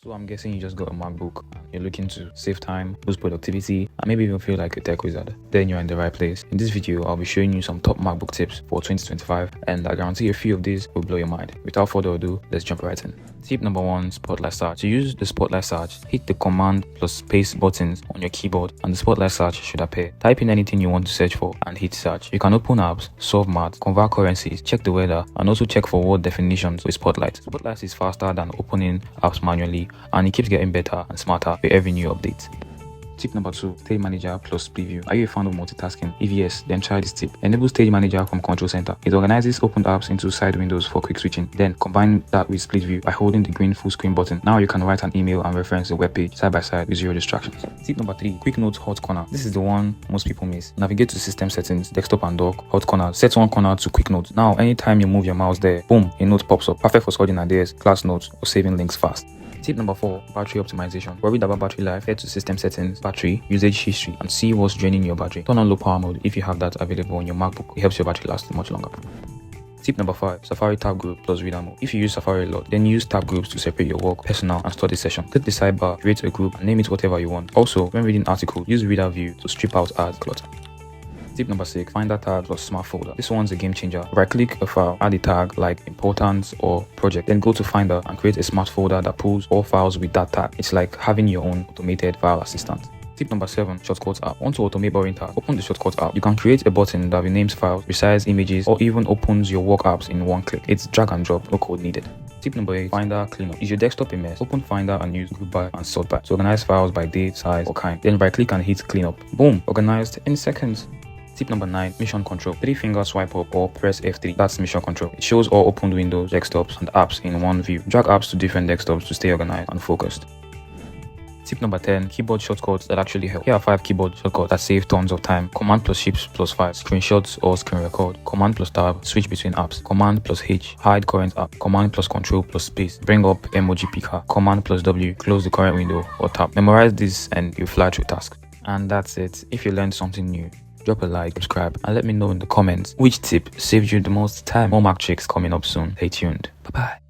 So I'm guessing you just got a MacBook, you're looking to save time, boost productivity, and maybe even feel like a tech wizard. Then you're in the right place. In this video, I'll be showing you some top MacBook tips for 2025, and I guarantee a few of these will blow your mind. Without further ado, let's jump right in. Tip number 1, Spotlight Search. To use the Spotlight Search, hit the Command plus Space buttons on your keyboard and the Spotlight Search should appear. Type in anything you want to search for and hit search. You can open apps, solve math, convert currencies, check the weather, and also check for word definitions with Spotlight. Spotlight is faster than opening apps manually, and it keeps getting better and smarter with every new update. Tip number 2, Stage Manager plus Preview. Are you a fan of multitasking? If yes, then try this tip. Enable Stage Manager from Control Center. It organizes opened apps into side windows for quick switching. Then combine that with Split View by holding the green full screen button. Now you can write an email and reference a web page side by side with zero distractions. Tip number 3, Quick Notes Hot Corner. This is the one most people miss. Navigate to System Settings, Desktop and Dock, Hot Corner. Set one corner to Quick Notes. Now anytime you move your mouse there, boom, a note pops up. Perfect for storing ideas, class notes, or saving links fast. Tip number 4, Battery Optimization. Worried about battery life? Head to System Settings, Battery, Usage History, and see what's draining your battery. Turn on low power mode if you have that available on your MacBook. It helps your battery last much longer. Tip number 5, Safari Tab Group plus Reader Mode. If you use Safari a lot, then use tab groups to separate your work, personal, and study session. Click the sidebar, create a group, and name it whatever you want. Also, when reading articles, use Reader View to strip out ads clutter. Tip number 6, Finder Tag plus Smart Folder. This one's a game changer. Right click a file, add a tag like Importance or Project, then go to Finder and create a smart folder that pulls all files with that tag. It's like having your own automated file assistant. Tip number 7, Shortcuts app. Want to automate boring tasks? Open the Shortcuts app. You can create a button that renames files, resizes images, or even opens your work apps in one click. It's drag and drop, no code needed. Tip number 8, Finder Cleanup. Is your desktop a mess? Open Finder and use Group By and Sort By to organize files by date, size, or kind. Then right click and hit Cleanup. Boom, organized in seconds. Tip number 9, Mission Control. 3-finger swipe up or press F3. That's Mission Control. It shows all opened windows, desktops, and apps in one view. Drag apps to different desktops to stay organized and focused. Tip number 10, Keyboard shortcuts that actually help. Here are 5 keyboard shortcuts that save tons of time. Command plus Shift plus 5, screenshots or screen record. Command plus Tab, switch between apps. Command plus H, hide current app. Command plus Control plus Space, bring up emoji picker. Command plus W, close the current window or tab. Memorize this and you fly through tasks. And that's it. If you learned something new, drop a like, subscribe, and let me know in the comments which tip saved you the most time. More Mac tricks coming up soon. Stay tuned. Bye bye.